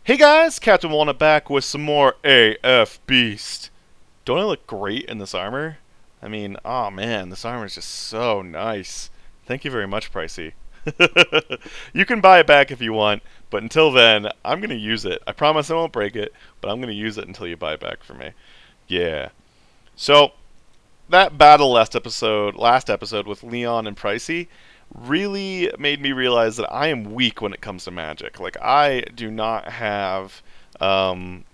Hey guys, Captain Walnut back with some more AFBeast. Don't I look great in this armor? I mean, oh man, this armor is just so nice. Thank you very much, Pricey. You can buy it back if you want, but until then, I'm going to use it. I promise I won't break it, but I'm going to use it until you buy it back for me. Yeah. So, that battle last episode with Leon and Pricey really made me realize that I am weak when it comes to magic. Like I do not have. I'm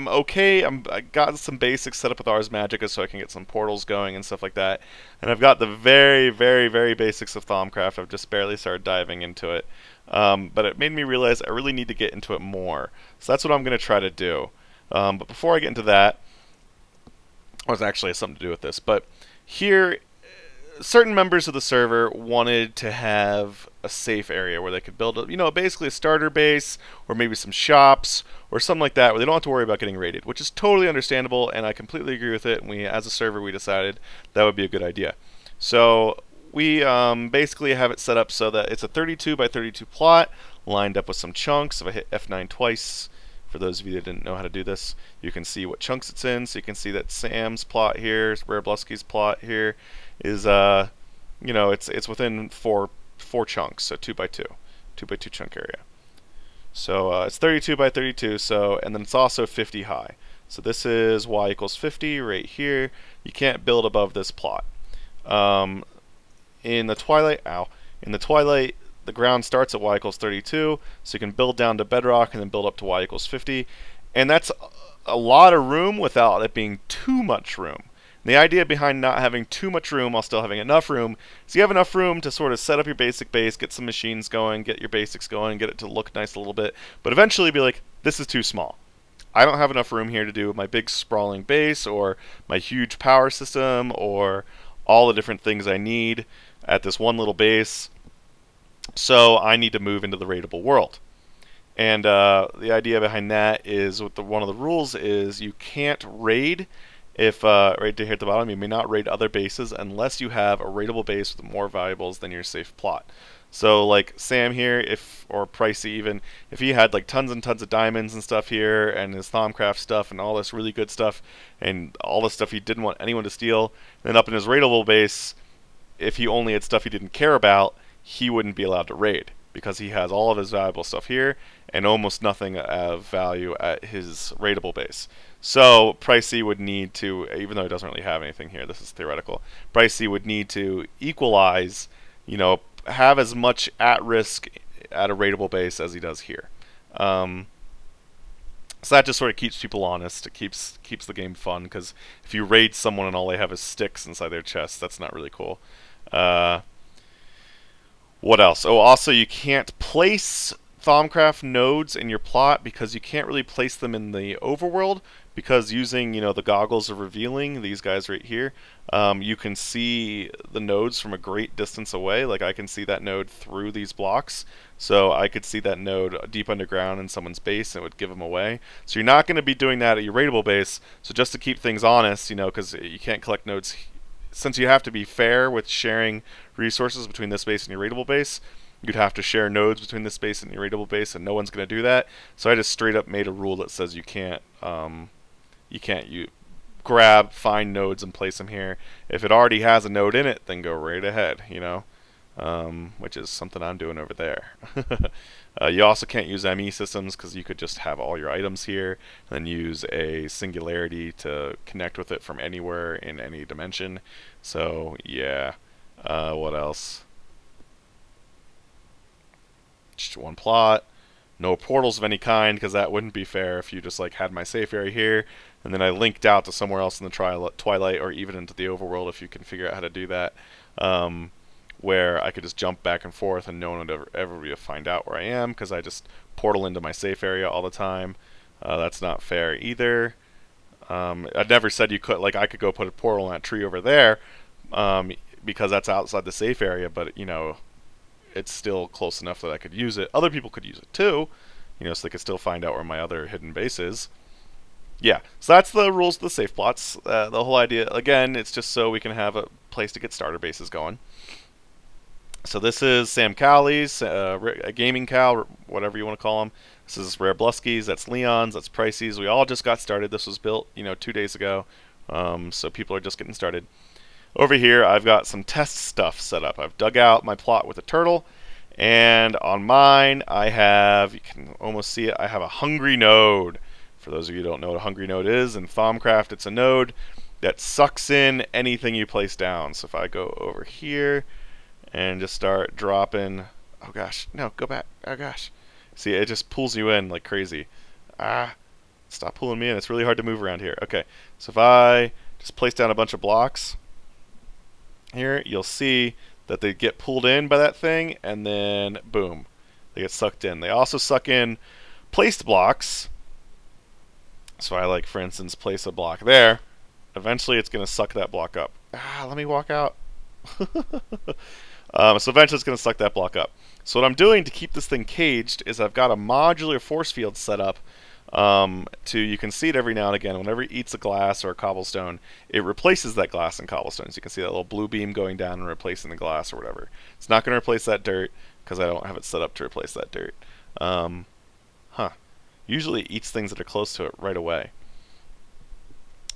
okay. I got some basics set up with Ars Magica so I can get some portals going and stuff like that. And I've got the very, very, very basics of Thaumcraft. I've just barely started diving into it. But it made me realize I really need to get into it more. So that's what I'm going to try to do. But before I get into that, or it actually has something to do with this, but here, certain members of the server wanted to have a safe area where they could build, basically a starter base, or maybe some shops, or something like that, where they don't have to worry about getting raided, which is totally understandable, and I completely agree with it, and as a server, we decided that would be a good idea. So, we basically have it set up so that it's a 32 by 32 plot, lined up with some chunks. If I hit F9 twice, for those of you that didn't know how to do this, you can see what chunks it's in. So you can see that Sam's plot here, Rarebluski's plot here, is it's within four chunks, so 2 by 2 chunk area. So it's 32 by 32. So and then it's also 50 high. So this is y equals 50 right here. You can't build above this plot. In the Twilight, the ground starts at y equals 32, so you can build down to bedrock and then build up to y equals 50. And that's a lot of room without it being too much room. And the idea behind not having too much room while still having enough room is you have enough room to sort of set up your basic base, get some machines going, get your basics going, get it to look nice a little bit, but eventually be like, this is too small. I don't have enough room here to do my big sprawling base or my huge power system or all the different things I need at this one little base. So I need to move into the raidable world. And the idea behind that is one of the rules is you can't raid if, right here at the bottom, you may not raid other bases unless you have a raidable base with more valuables than your safe plot. So like Sam here, or Pricey even, if he had like tons and tons of diamonds and stuff here, and his Thaumcraft stuff and all this really good stuff, and all the stuff he didn't want anyone to steal, then up in his raidable base, if he only had stuff he didn't care about, he wouldn't be allowed to raid because he has all of his valuable stuff here and almost nothing of value at his raidable base. So Pricey would need to, even though he doesn't really have anything here, this is theoretical, Pricey would need to equalize, have as much at risk at a raidable base as he does here. So that just sort of keeps people honest. It keeps the game fun, because if you raid someone and all they have is sticks inside their chest, that's not really cool. What else? Oh, also you can't place Thaumcraft nodes in your plot because you can't really place them in the overworld, because using the goggles of revealing, these guys right here, you can see the nodes from a great distance away. Like I can see that node through these blocks, so I could see that node deep underground in someone's base and it would give them away. So you're not going to be doing that at your raidable base. So just to keep things honest, because you can't collect nodes, since you have to be fair with sharing resources between this base and your raidable base, you'd have to share nodes between this base and your raidable base, and no one's going to do that. So I just straight up made a rule that says you can't find nodes and place them here. If it already has a node in it, then go right ahead, which is something I'm doing over there. You also can't use ME systems because you could just have all your items here and then use a singularity to connect with it from anywhere in any dimension. So yeah, what else? Just one plot. No portals of any kind, because that wouldn't be fair if you just like had my safe area here and then I linked out to somewhere else in the Twilight or even into the overworld, if you can figure out how to do that, where I could just jump back and forth and no one would ever be able to find out where I am because I just portal into my safe area all the time. That's not fair either. I never said you could, like I could go put a portal in that tree over there because that's outside the safe area, but it's still close enough that I could use it. Other people could use it too, so they could still find out where my other hidden base is. Yeah, so that's the rules of the safe plots. The whole idea, again, it's just so we can have a place to get starter bases going. So this is Sam Cowley's, a gaming cow, whatever you want to call them. This is Rare Bluskies, that's Leon's, that's Pricey's. We all just got started. This was built, 2 days ago, so people are just getting started. Over here, I've got some test stuff set up. I've dug out my plot with a turtle, and on mine, I have, you can almost see it, I have a hungry node. For those of you who don't know what a hungry node is, in Thaumcraft, it's a node that sucks in anything you place down. So if I go over here and just start dropping, oh gosh, no, go back, oh gosh. See, it just pulls you in like crazy. Ah, stop pulling me in, it's really hard to move around here. Okay, so if I just place down a bunch of blocks here, you'll see that they get pulled in by that thing, and then boom, they get sucked in. They also suck in placed blocks. So I, like, for instance, place a block there. Eventually it's going to suck that block up. Ah, let me walk out. So eventually it's going to suck that block up. So what I'm doing to keep this thing caged is I've got a modular force field set up you can see it every now and again. Whenever it eats a glass or a cobblestone, it replaces that glass and cobblestone. So you can see that little blue beam going down and replacing the glass or whatever. It's not going to replace that dirt because I don't have it set up to replace that dirt. Usually it eats things that are close to it right away.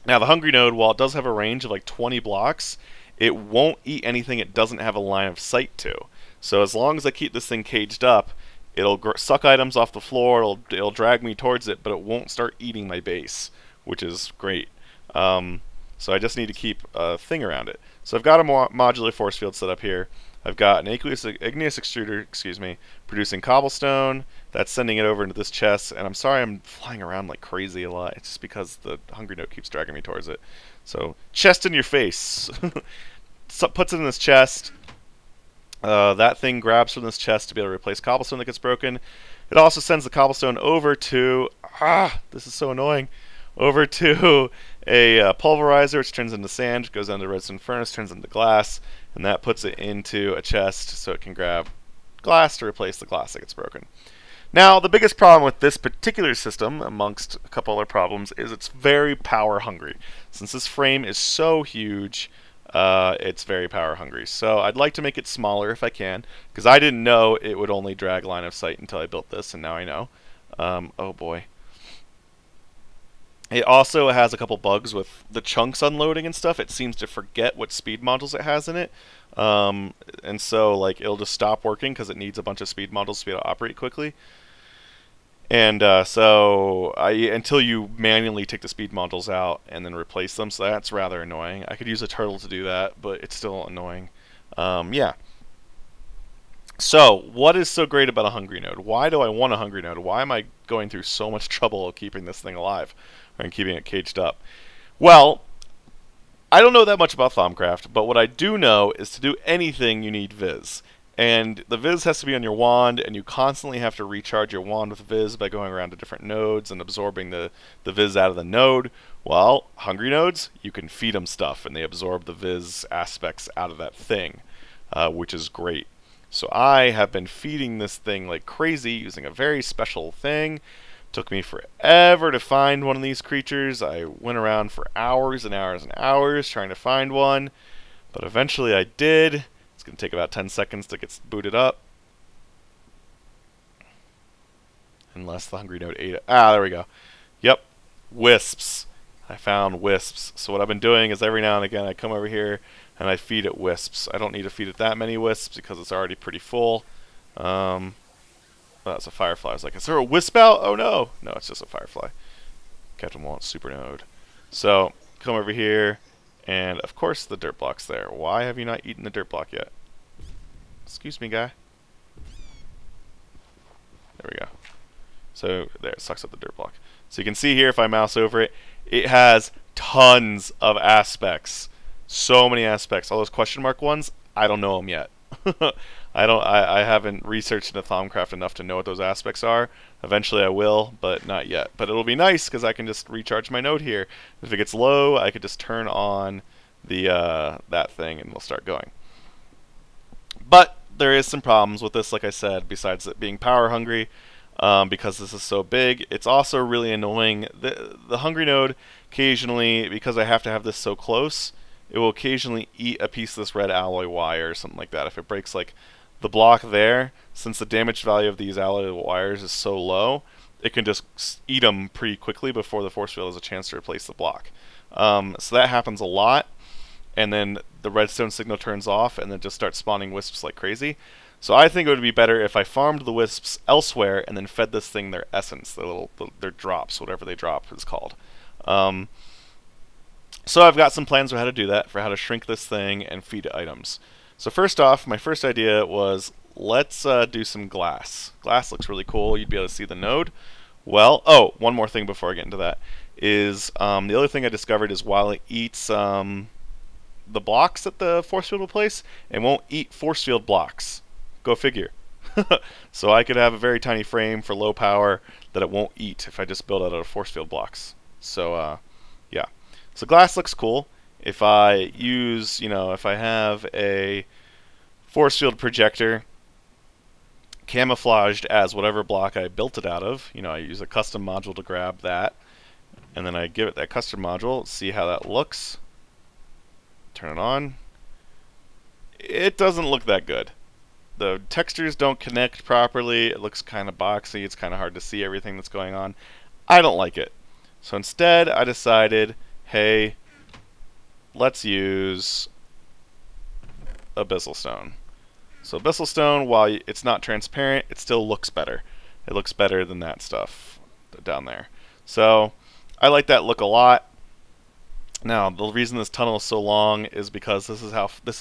Now the hungry node, while it does have a range of like 20 blocks, it won't eat anything it doesn't have a line of sight to. So as long as I keep this thing caged up, it'll suck items off the floor, it'll drag me towards it, but it won't start eating my base, which is great. So I just need to keep a thing around it. So I've got a modular force field set up here. I've got an igneous extruder, producing cobblestone. That's sending it over into this chest. And I'm sorry I'm flying around like crazy a lot. It's just because the hungry note keeps dragging me towards it. So chest in your face. So puts it in this chest. That thing grabs from this chest to be able to replace cobblestone that gets broken. It also sends the cobblestone over to, this is so annoying, over to a pulverizer, which turns into sand, goes down to the redstone furnace, turns into glass, and that puts it into a chest so it can grab glass to replace the glass that gets broken. Now, the biggest problem with this particular system, amongst a couple other problems, is it's very power hungry. Since this frame is so huge, it's very power hungry. So I'd like to make it smaller if I can, because I didn't know it would only drag line of sight until I built this, and now I know. Oh boy. It also has a couple bugs with the chunks unloading and stuff. It seems to forget what speed modules it has in it. And so like it'll just stop working because it needs a bunch of speed modules to be able to operate quickly. And so until you manually take the speed modules out and then replace them, so that's rather annoying. I could use a turtle to do that, but it's still annoying. Yeah. So, what is so great about a hungry node? Why do I want a hungry node? Why am I going through so much trouble keeping this thing alive and keeping it caged up? Well, I don't know that much about Thaumcraft, but what I do know is to do anything you need Viz. And the Viz has to be on your wand, and you constantly have to recharge your wand with Viz by going around to different nodes and absorbing the Viz out of the node. Well, hungry nodes, you can feed them stuff, and they absorb the Viz aspects out of that thing, which is great. So I have been feeding this thing like crazy using a very special thing. Took me forever to find one of these creatures. I went around for hours and hours and hours trying to find one, but eventually I did. It's going to take about 10 seconds to get booted up. Unless the hungry node ate it. Ah, there we go. Yep, wisps. I found wisps. So what I've been doing is every now and again I come over here and I feed it wisps. I don't need to feed it that many wisps because it's already pretty full. Oh, that's a firefly. I was like, is there a wisp out? Oh no. No, it's just a firefly. Captain wants super node. So, come over here, and of course the dirt block's there. Why have you not eaten the dirt block yet? Excuse me, guy. There we go. So, there, it sucks up the dirt block. So you can see here, if I mouse over it, it has tons of aspects. So many aspects. All those question mark ones, I don't know them yet. I haven't researched into Thaumcraft enough to know what those aspects are. Eventually I will, but not yet. But it'll be nice because I can just recharge my node here. If it gets low, I could just turn on the that thing and we'll start going. But there is some problems with this, like I said, besides it being power hungry. Because this is so big, it's also really annoying. The hungry node, occasionally, because I have to have this so close, it will occasionally eat a piece of this red alloy wire or something like that. If it breaks like the block there, since the damage value of these alloy wires is so low, it can just eat them pretty quickly before the force field has a chance to replace the block. So that happens a lot, and then the redstone signal turns off and then just starts spawning wisps like crazy. So I think it would be better if I farmed the wisps elsewhere and then fed this thing their essence, their drops, whatever they drop is called. So I've got some plans for how to do that, for how to shrink this thing and feed it items. So first off, my first idea was, let's do some glass. Glass looks really cool. You'd be able to see the node. Well, oh, one more thing before I get into that is the other thing I discovered is while it eats the blocks that the force field will place, it won't eat force field blocks. Go figure. So I could have a very tiny frame for low power that it won't eat if I just build out of force field blocks. So yeah. So glass looks cool. If I use, if I have a force field projector camouflaged as whatever block I built it out of, I use a custom module to grab that, and then I give it that custom module, see how that looks. Turn it on. It doesn't look that good. The textures don't connect properly. It looks kind of boxy. It's kind of hard to see everything that's going on. I don't like it. So instead, I decided, hey, let's use abyssal stone. So abyssal stone, while it's not transparent, it still looks better. It looks better than that stuff down there. So I like that look a lot. Now, the reason this tunnel is so long is because this is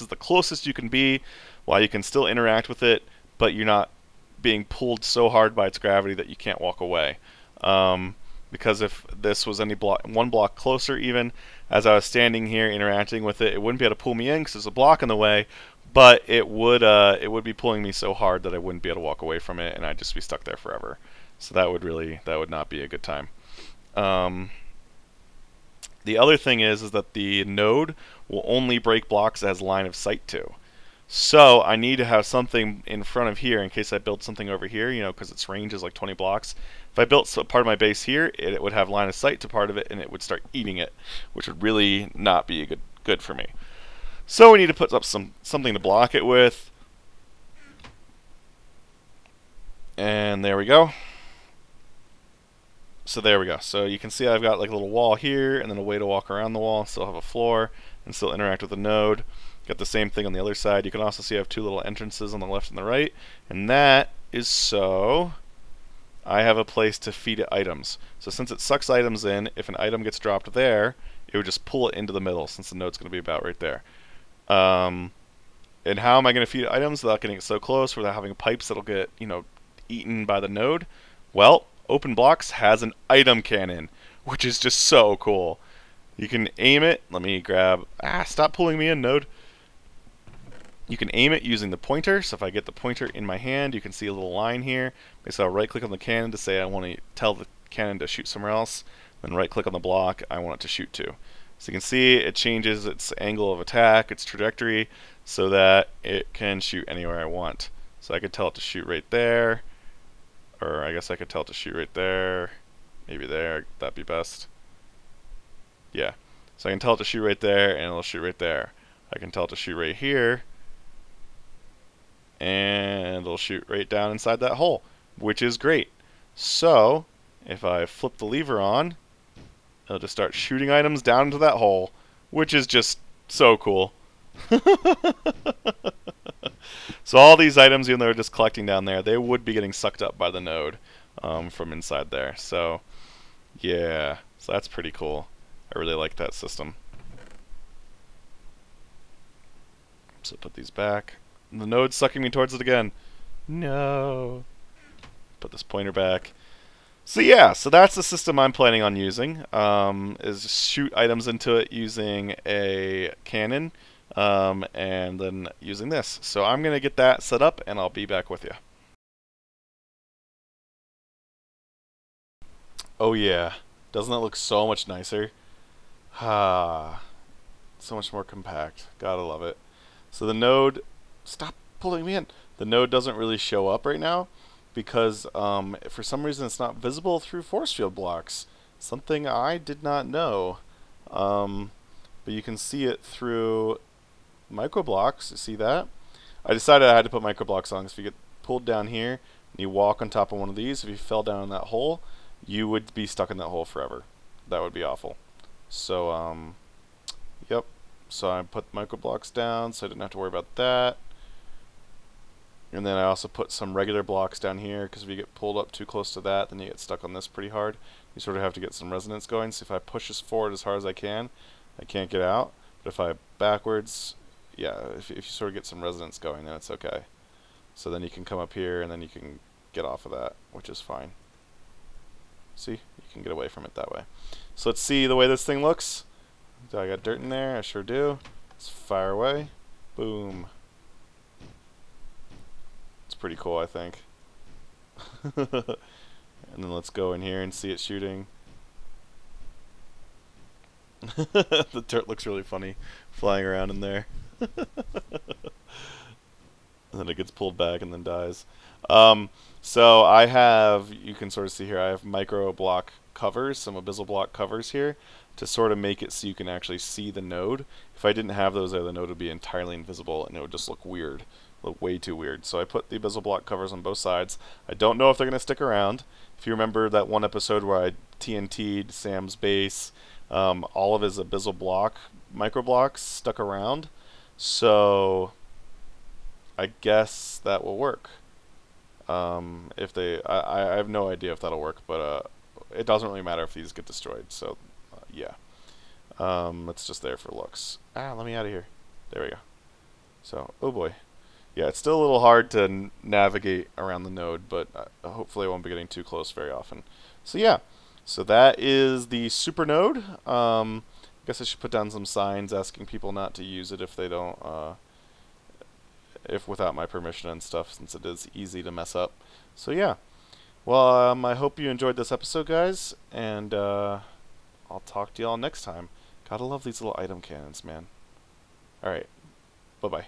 the closest you can be while you can still interact with it, but you're not being pulled so hard by its gravity that you can't walk away. Because if this was any one block closer even, as I was standing here interacting with it, it wouldn't be able to pull me in because there's a block in the way, but it would be pulling me so hard that I wouldn't be able to walk away from it, and I'd just be stuck there forever. So that would not be a good time. The other thing is that the node will only break blocks it has line of sight to. So I need to have something in front of here in case I build something over here, because its range is like 20 blocks. If I built part of my base here, it would have line of sight to part of it, and it would start eating it, which would really not be good for me. So we need to put up something to block it with. And there we go. So there we go. So you can see I've got like a little wall here and then a way to walk around the wall and still have a floor and still interact with the node. Got the same thing on the other side. You can also see I have two little entrances on the left and the right, and that is so I have a place to feed it items. So since it sucks items in, if an item gets dropped there, it would just pull it into the middle since the node's going to be about right there. And how am I going to feed it items without getting it so close, without having pipes that'll get eaten by the node? Well, Open Blocks has an item cannon, which is just so cool. You can aim it. Let me grab. Stop pulling me in, node. You can aim it using the pointer. So if I get the pointer in my hand, you can see a little line here. So I'll right-click on the cannon to say I want to tell the cannon to shoot somewhere else. Then right-click on the block I want it to shoot to. So you can see it changes its angle of attack, its trajectory, so that it can shoot anywhere I want. So I could tell it to shoot right there. Or I guess I could tell it to shoot right there. Maybe there. That'd be best. Yeah. So I can tell it to shoot right there, and it'll shoot right there. I can tell it to shoot right here, and it'll shoot right down inside that hole, which is great. So if I flip the lever on, it'll just start shooting items down into that hole, which is just so cool. So all these items, even though they're just collecting down there, they would be getting sucked up by the node from inside there. So yeah, so that's pretty cool. I really like that system. So put these back. The node's sucking me towards it again. No. Put this pointer back. So yeah, so that's the system I'm planning on using, is shoot items into it using a cannon, and then using this. So I'm going to get that set up, and I'll be back with you. Oh yeah, doesn't that look so much nicer? So much more compact. Gotta love it. So the node, stop pulling me in. The node doesn't really show up right now because for some reason it's not visible through force field blocks. Something I did not know. but you can see it through microblocks. You see that? I decided I had to put microblocks on because if you get pulled down here and you walk on top of one of these, if you fell down in that hole, you would be stuck in that hole forever. That would be awful. So, yep. So I put microblocks down so I didn't have to worry about that. And then I also put some regular blocks down here because if you get pulled up too close to that, then you get stuck on this pretty hard. You sort of have to get some resonance going. So if I push this forward as hard as I can't get out. But if I backwards, yeah, if you sort of get some resonance going, then it's okay. So then you can come up here and then you can get off of that, which is fine. See? You can get away from it that way. So let's see the way this thing looks. Do I got dirt in there? I sure do. Let's fire away. Boom. It's pretty cool, I think. And then let's go in here and see it shooting. The dirt looks really funny flying around in there. And then it gets pulled back and then dies. So I have, you can sort of see here, I have micro block covers, some abyssal block covers here to sort of make it so you can actually see the node. If I didn't have those there, the node would be entirely invisible and it would just look weird, look way too weird. So I put the abyssal block covers on both sides. I don't know if they're going to stick around. If you remember that one episode where I TNT'd Sam's base, all of his abyssal block micro blocks stuck around. So I guess that will work. If they, I have no idea if that'll work, but it doesn't really matter if these get destroyed. So yeah, it's just there for looks. Let me out of here. There we go. So oh boy, yeah, it's still a little hard to navigate around the node, but hopefully I won't be getting too close very often. So yeah, so that is the super node. I guess I should put down some signs asking people not to use it if they don't. If without my permission and stuff, since it is easy to mess up. So yeah, well, I hope you enjoyed this episode, guys, and I'll talk to y'all next time. Gotta love these little item cannons, man. Alright, bye-bye.